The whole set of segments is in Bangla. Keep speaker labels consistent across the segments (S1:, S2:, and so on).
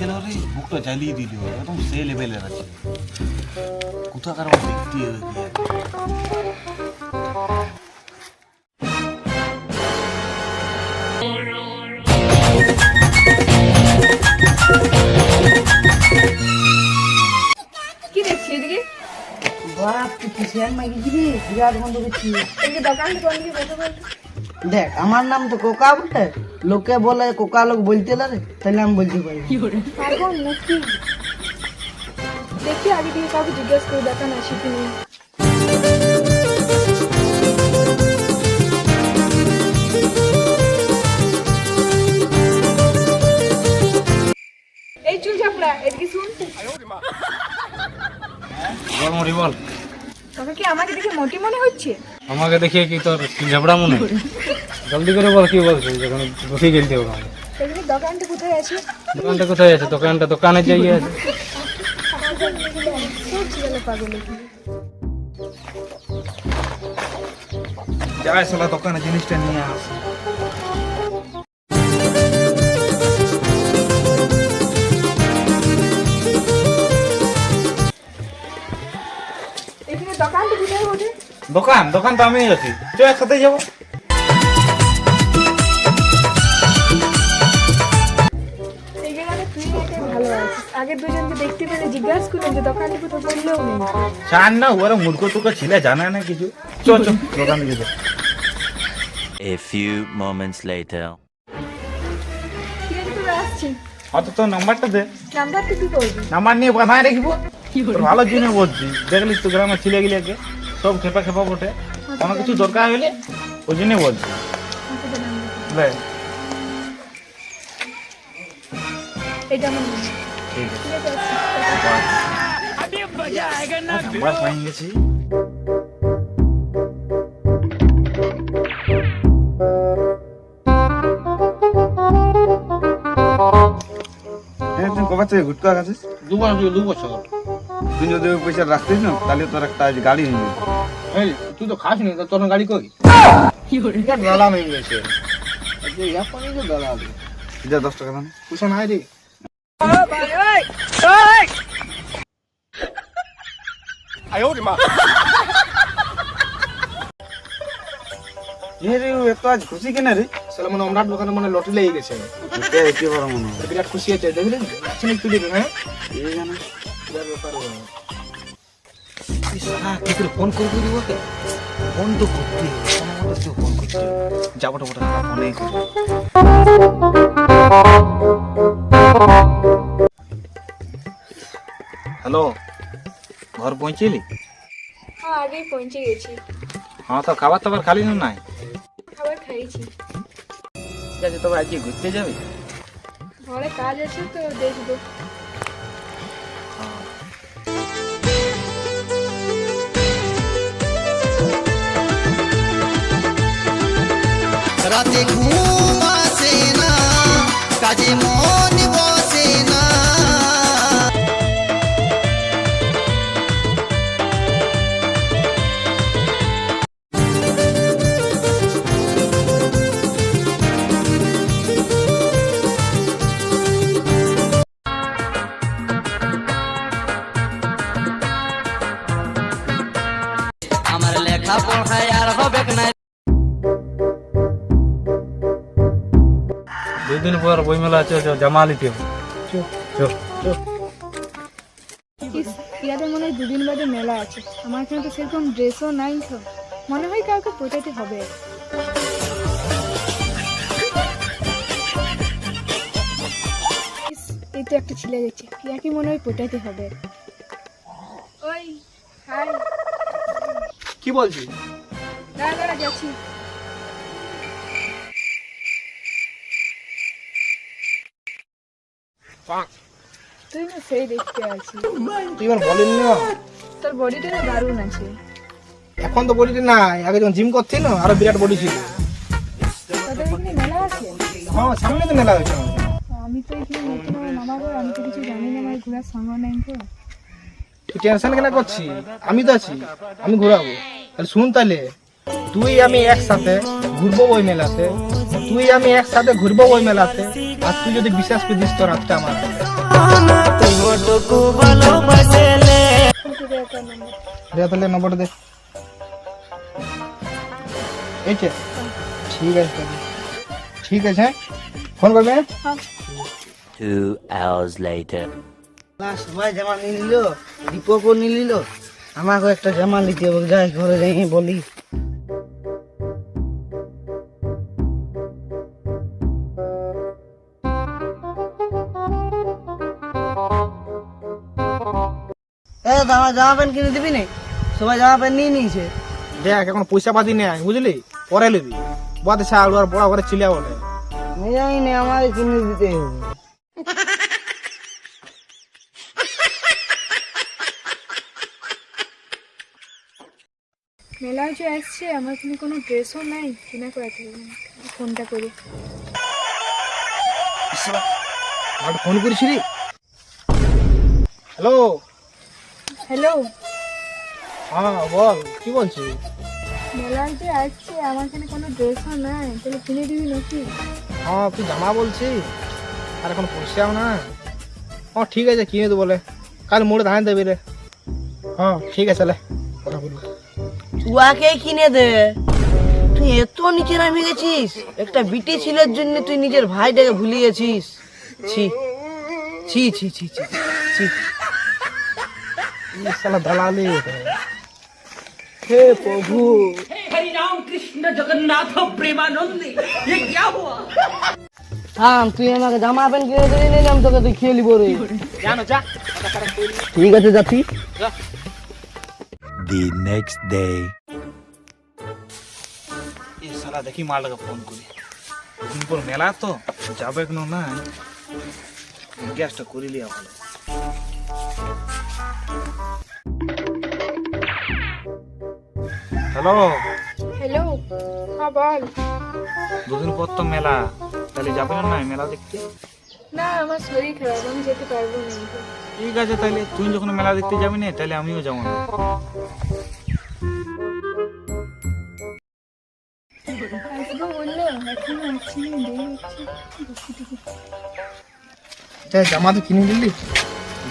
S1: গেল রে, বুকটা জ্বালিয়ে দিল, একদম সে লেভেলের আছে। কোথাকার দেখতে
S2: কি দেখছি এদিকে?
S3: বাপ তুই কিসের মাগি দিবি বিরাট বন্ধ করছি।
S2: এই যে দোকানটা কোন দিকে কথা বল।
S3: দেখ আমার নাম তো কোকা বটে, লোকে বলে কোকা লোক বলতে লাগে, তাহলে আমি বলতে পারি।
S2: পাগল নাকি? দেখি আগে থেকে কাউকে জিজ্ঞেস করে দোকান আসি কি নেই। এই চুল চাপড়া এদিকে শুন।
S1: বল মরি বল।
S2: তোকে কি আমাকে দেখে মোটি মনে হচ্ছে?
S1: আমাকে দেখিয়ে কি তোর ঝাপড়া মনে? জলদি করে বল কি বলছিস, যখন বসে গেলতে হবে।
S2: এখানে দোকানটা কোথায় আছে?
S1: দোকানটা কোথায় আছে? দোকানে যাই আছে।
S2: পাগল
S1: যাই শালা দোকানে জিনিসটা নিয়ে আস।
S2: এখানে দোকানটা কোথায় বটে?
S1: দোকান তো আমি আছি, চ একসাথে যাবো।
S2: এই জায়গাটা তুই একাই ভালো আছিস। আগের দুজনকে দেখতে পেলে জিজ্ঞাসা করলাম যে দোকানে কোথাও বললেও নেই।
S1: চান না, ওরা মূর্খ টুকা ছিলে, জানে না কিছু। চ দোকানে যেতে।
S4: A few moments later.
S2: ঠিক আছে তোরা আসছি।
S1: অত তোর নাম্বারটা দে।
S2: নাম্বারটা কি করবি?
S1: নাম্বার নিয়ে বাধায় রাখবো। তোর ভালো জিনিস বলছি, দেখলিস তো গ্রামের ছেলে গিলাকে সব খেপা বটে, কোনো কিছু দরকার হলে ওই জন্য বলছি। লে,
S2: এটা আমার নাম্বার।
S1: ঠিক আছে।
S2: ঠিক আছে, আসছি।
S1: আমরা পাই গেছি।
S5: তুই কবে থেকে গুটকা খাচ্ছিস?
S1: 2 বছর।
S5: তুই যদি ওই পয়সা রাখতিস না, তাহলে তোর একটা আজ গাড়ি নিয়ে নিবি।
S1: এই তুই তো খাস নি, তোর গাড়ি কই? দালা হয়ে গেছে।
S5: যা 10 টাকা দাম।
S1: পয়সা নাই রে।
S5: রে এত আজ খুশি কেন রে?
S1: সালা মানে আমরা দোকানে মানে লটরি লেগে গেছে।
S5: কি বড় মনে হয়?
S1: বিরাট খুশি আছে, দেখলেন? চিনি তুলি হ্যাঁ?
S5: এই জানো
S1: বিরাট ব্যাপার হবে। কি করে ফোন করবি রে ওকে? ফোন তো করতে হবে, কোনো মতো কেউ ফোন করতে হবে। যাবো ফোনে করবো। হ্যালো, ঘর পৌঁছিলি?
S2: হ্যাঁ আগেই পৌঁছে গেছি।
S1: হ্যাঁ তো খাবার টাবার খালি না নাই?
S2: খাবার খাইছি।
S1: ঠিক আছে, তবে আজকে ঘুরতে যাবি?
S2: ঘরে কাজ আছে তো দেখবো।
S6: রাতে ঘুম আসে না, কাজে মন বসে না। আমার লেখা পড়ায় আর হবে না।
S1: 2 দিন পর বইমেলা আছে, জামা নিতে হবে।
S2: ইয়াদের মনে হয় 2 দিন বাদে মেলা আছে। আমার এখানে তো সেরকম ড্রেসও নাই, তো মনে হয় কাউকে পটাতে হবে। এই তো একটা ছেলে যাচ্ছে, ইয়াকে মনে হয় পটাতে হবে। ওই হাই,
S1: কি বলছিস?
S2: দাঁড়া যাচ্ছি। তুই না সেই দেখতে আছিস।
S1: তুই এবার বলিনি না,
S2: তোর বডিটা না দারুণ আছে।
S1: এখন তো বলিনি নাই, আগে যখন জিম করছি না আরো বিরাট বডি ছিল।
S2: তোদের এখানে মেলা আছে?
S1: হ্যাঁ, সামনে তো মেলা হয়েছে।
S2: আমি তো এখানে নতুন আমার মামা ঘর, আমি তো কিছু জানি না, আমার ঘোরার সঙ্গ নেই তো।
S1: তুই টেনশন কেন করছিস? আমি তো আছি, আমি ঘোরাবো। তাহলে শুন, তাহলে তুই আমি একসাথে ঘুরবো ওই মেলাতে, তুই আমি একসাথে ঘুরবো ওই মেলাতে। আর তুই যদি বিশ্বাস করিস তোর হাতটা আমার দে তাহলে নম্বরটা দে। এইটা ঠিক আছে তাহলে। ঠিক আছে, ফোন করবে।
S4: 2 hours later.
S3: সবাই জামা নিয়ে নিল, দীপকও নিয়ে নিল, আমাকে একটা জামা নিতে হবে, যাই ঘরে যাই বলি। আমার জামা প্যান্ট কিনে দিবি না? সবাই জামা প্যান্ট নিয়ে নিয়েছে।
S1: দেখ এখন পয়সা পাতি নেই, বুঝলি, পরে নিবি। বাদে ছাড় আর বড় করে চিলিয়া বলে।
S3: আমি জানি না, আমাকে কিনে দিতে হবে।
S2: মেলায় যে আসছে, আমার কিন্তু কোনো ড্রেসও নাই, কিনা করাতে হবে। ফোনটা করি।
S1: আর ফোন করেছিলি? হ্যালো।
S2: হ্যালো,
S1: হ্যাঁ বল, কি বলছিস?
S2: মেলায় যে আসছে, আমার এখানে কোনো ড্রেসও নাই, তাহলে কিনে দিবি নাকি?
S1: হ্যাঁ তুই জামা বলছিস, আর এখন পয়সাও না। হ্যাঁ ঠিক আছে, কিনে দেবো বলে, কাল মোড়ে ধান দেবে রে। হ্যাঁ ঠিক আছে, লে কথা বলবো।
S3: তুয়াকে কিনে দে। তুই এত নিচে নামে গেছিস, একটা বিটি ছেলের জন্য তুই নিজের ভাইটাকে ভুলিয়েছিস। ছি ছি ছি ছি ছি ছি।
S1: ये साला दलाली है।
S3: হে প্রভু, থাম, তুই আমাকে জামা প্যান্ট কিনে দিলি না, আমি তোকে তুই খেয়ে নিবো রে।
S1: জানো যা।
S3: ঠিক আছে, যাচ্ছি।
S4: The next day.
S1: ये साला देखी माल का फोन करी। दिन पर मेला तो जाबे न ना, গ্যাসটা করে লিয়া ভালো। হ্যালো।
S2: হ্যালো, হ্যাঁ বল।
S1: দুদিন পর তো মেলা, তাহলে যাবে না মেলা দেখতে?
S2: না, আমার শরীর খারাপ, আমি যেতে পারবো না।
S1: ঠিক আছে, তাহলে তুই যখন মেলা দেখতে যাবি না, তাহলে আমিও যাবো না।
S2: আসবো বললো, এখনো আসছি না, দেরি হচ্ছে।
S1: যাই, জামা তো কিনে দিলি,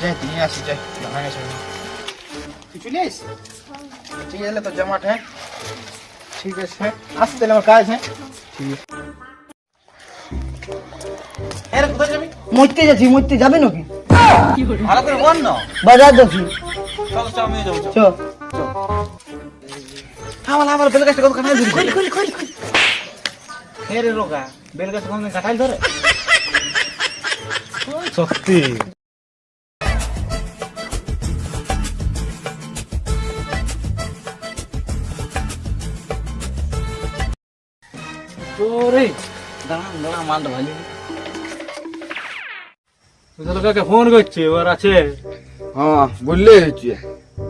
S1: যাই নিয়ে আসি, যাই দাঁড়া গেছে। তুই চলে আইস? ঠিক আছে, তো জামাটা। হ্যাঁ ঠিক আছে, আসতে তাহলে আমার কাজ। হ্যাঁ ঠিক আছে। হ্যাঁ রে, কোথায় যাবি?
S3: মরতে যাচ্ছি। মরতে যাবে নাকি?
S1: ভালো করে বল না।
S3: বাজার যাচ্ছি।
S1: চল চল, আমিও যাবো।
S3: চ।
S1: আমার বেল গাছটা কত কাঁঠাল ধরে? হ্যাঁ রে রোগা, বেল গাছ কত কাঁঠাল ধরে? সত্যি। তোরে
S3: দাঁড়া দাঁড়া, মালটা ভালো।
S1: কাকে ফোন করছি, ওর আছে?
S5: হ্যাঁ বললে হচ্ছে।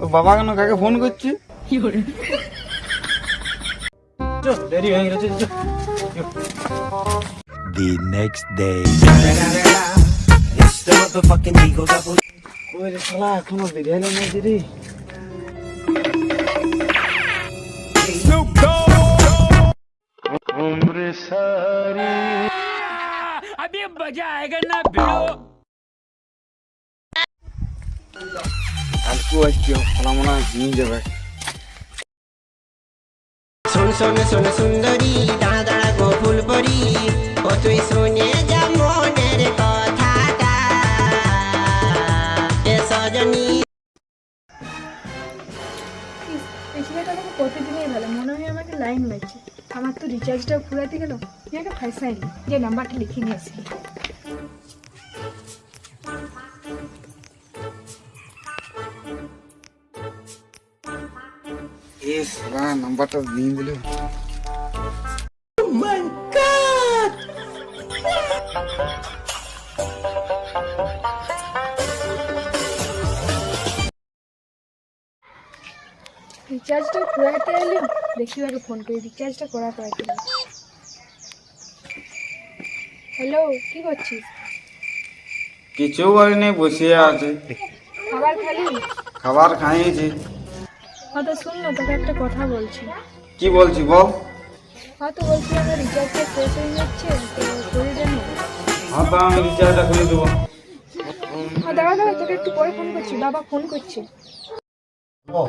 S5: ও বাবা কেন কাকে ফোন করছি?
S1: দেরি হয়ে গেছে।
S4: The next day.
S3: ওই রে শালা, এখনো দেরি হলো না রে।
S5: কালকে আসছি, শালা মনে হয় নিয়ে যাবে।
S6: শোন শোন শোন সুন্দরী, দাঁড়া দাঁড়া গো ফুল পরি, ও তুই শুনে যা মনের কথাটা, এ সজনী।
S2: এই ছেলেটা আমাকে প্রতিদিনই ভালো, মনে হয় আমাকে লাইন মারছে। আমার তো রিচার্জটা ফুরাতে গেল, একটা ফাইসাই যে নাম্বারটা লিখে নিয়ে আসি।
S5: এ শালা নাম্বারটা দিয়ে দিল।
S2: রিচার্জটা ফুরাতে এলো, দেখি আগে ফোন করি, রিচার্জটা করাতে এলো। হ্যালো, কি করছিস?
S5: কিছু করিনি, বসে আছে।
S2: খাবার খালি?
S5: খাবার খাইয়েছি।
S2: হ্যাঁ তো শুন না, তোকে একটা কথা বলছি।
S5: কি বলছি বল।
S2: হ্যাঁ তো বলছি, আমার রিচার্জটা শেষ হয়ে যাচ্ছে, তো করে দেন।
S5: হ্যাঁ তো আমি রিচার্জটা করে দেবো।
S2: দাঁড়া দাঁড়া, তোকে একটু পরে ফোন করছি, বাবা ফোন করছে।
S1: ও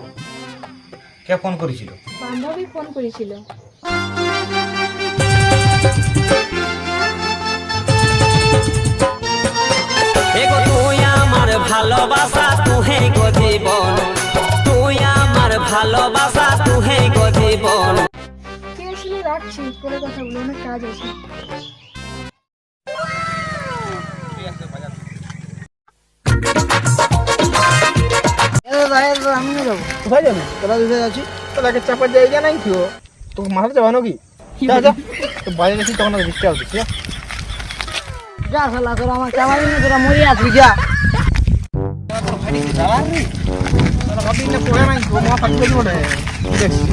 S1: কে ফোন করেছিল?
S2: বান্ধবী ফোন করেছিল।
S7: এগো তুই আমার ভালোবাসা তুহে গো জীবন, তুই আমার ভালোবাসা তুহে গো জীবন।
S2: ঠিক আছে রাখছি, পরে কথা বলো, অনেক কাজ আছে।
S3: আমি না যাবো,
S1: কোথায় যাবি?
S3: তোরা দুধে আছি।
S1: তোকে চাপার জায়গা নাই কি ও? তোকে মারতে যাবো নাকি? যা যা, তো বাইরে গেছি তখন ডিস্টার্ব হচ্ছে।
S3: যা শালা, তোরা আমার চামারি না, তোরা মরে আসবি যা।
S1: ভাবি না পড়ে নাই তো মা পাঠিয়ে দিল রে। দেখছি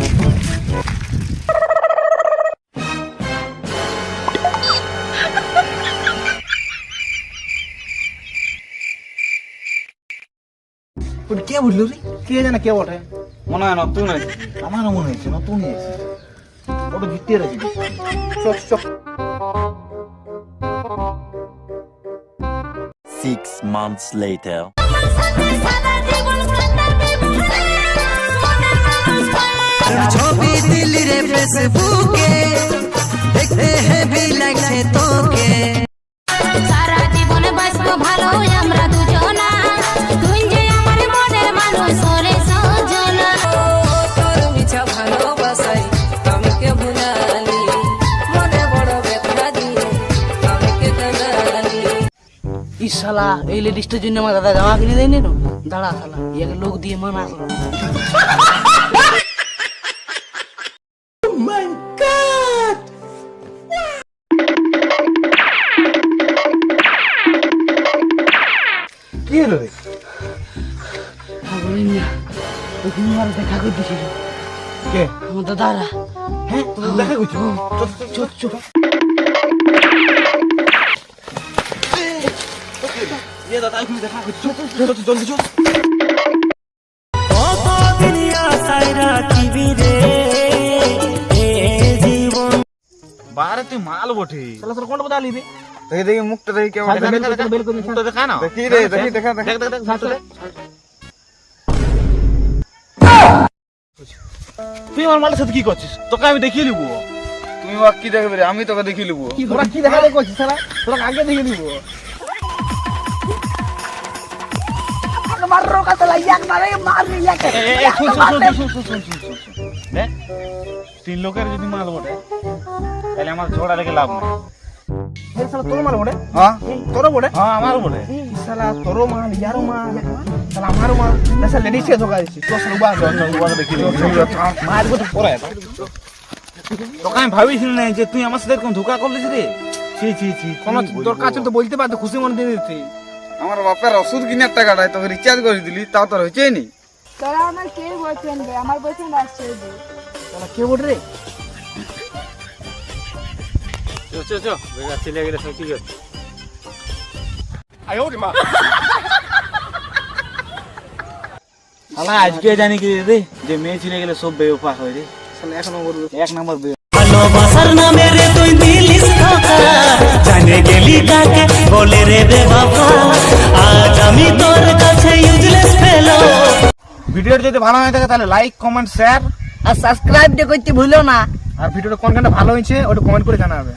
S1: কে বুঝলো রে? কে জানে কে বটে?
S5: মনে হয় নতুন আছে।
S1: আমারও মনে হয়েছে নতুন হয়েছে, ওটা ভিত্তিয়ে রাখি। চক চক
S4: 6 months later.
S7: ছবি দিলি রে ফেসবুকে, দেখতে হেভি লাগছে তোকে।
S8: সারা জীবনে বাঁচবো ভালো আমরা দুজনা, তুই যে আমার মনের মানুষ ওরে সজনা।
S7: তোর মিছা ভালোবাসাই আমাকে ভুলালি, মনে বড় ব্যথা দিয়ে আমাকে কাঁদালি।
S3: ই শালা, এই লেডিসটার জন্য আমার দাদা জামা কিনে দেয়নি না। দাঁড়া শালা, ইয়াকে লোক দিয়ে মানা করো।
S1: কি হলো রে?
S3: বলেন না, ওখানে আমার দেখা করতেছিল
S1: কে?
S3: আমার দাদারা।
S1: হ্যাঁ তোর দেখা করছো? চল চল চল। ये दादा তুমি দেখা করছো? চল চল জলদি চল।
S7: কতদিন আশায় রাখিবি রে এ জীবন।
S5: বারে তুই মাল বটে।
S1: শালা তোর কোনটা বদলা লিবি?
S5: দেখি দেখি মুখটা দেখি কেমন।
S1: দেখা দেখা বেল করে মুখটা দেখা না।
S5: দেখি রে, দেখি দেখা দেখা।
S1: দেখ দেখ দেখ সাথে তুই আমার মালের সাথে কি করছিস? তোকে আমি দেখিয়ে নিব।
S5: তুমি ওয়া কি দেখবে রে? আমি তোকে দেখি লিবো।
S1: তোরা কি দেখা দেখ করছিস শালা? তোরা আগে দেখিয়ে নিব।
S3: মারো কাছে লাইয়াক মারে, মারনি ইয়াকে।
S5: দেখ 3 লোকের যদি মাল বটে তাহলে আমার ঝগড়া লেগে লাভ নেই।
S1: এই শালা তোর মাল বড়ে?
S5: হ্যাঁ
S1: তোরও বড়ে?
S5: হ্যাঁ আমারও বটে।
S1: এই শালা তোরও মাল, ইয়ারও মাল, শালা আমারও মাল। দেশে লেডিসকে ধোকা দিচ্ছিস। তোর শালা উবা
S5: উবাকে দেখি লিবো।
S1: মারবো তো পরে।
S5: তোকে আমি ভাবিছিলাম না যে তুই আমার সাথে এরকম ধোকা করলিস রে। ছি ছি ছি,
S1: কোনো তোর কাছে তো বলতে পারতো, খুশি মনে দিয়ে দিতে।
S5: আমার বাপের ওষুধ কিনার টাকাটাই তোকে রিচার্জ করে দিলি, তাও তোর হয়েছেই নি।
S2: তোরা আমার কে বয়ফ্রেন্ড রে? আমার বয়ফ্রেন্ড আসছে এই যে।
S1: শালা কে বটে রে?
S5: চো চো বেগা ছেলে গেলে সব ঠিক আছে। শালা আজকে জানি কি রে যে মেয়ে ছেলে গেলে সব বেউফা হয় রে।
S1: শালা এক নম্বর
S5: এক নম্বর বে।
S7: ভালোবাসার নামে রে তুই দিলিস ধোঁকা, জানে গেলি কাকে বলে রে বেবাবা। আজ আমি তোর কাছে ইউজলেস ফেলো।
S1: ভিডিওটা যদি ভালো হয়ে থাকে তাহলে লাইক কমেন্ট শেয়ার
S3: আর সাবস্ক্রাইব করতে ভুলো না।
S1: আর ভিডিওটা কোন কোনটা ভালো হয়েছে ওটা কমেন্ট করে জানাবে।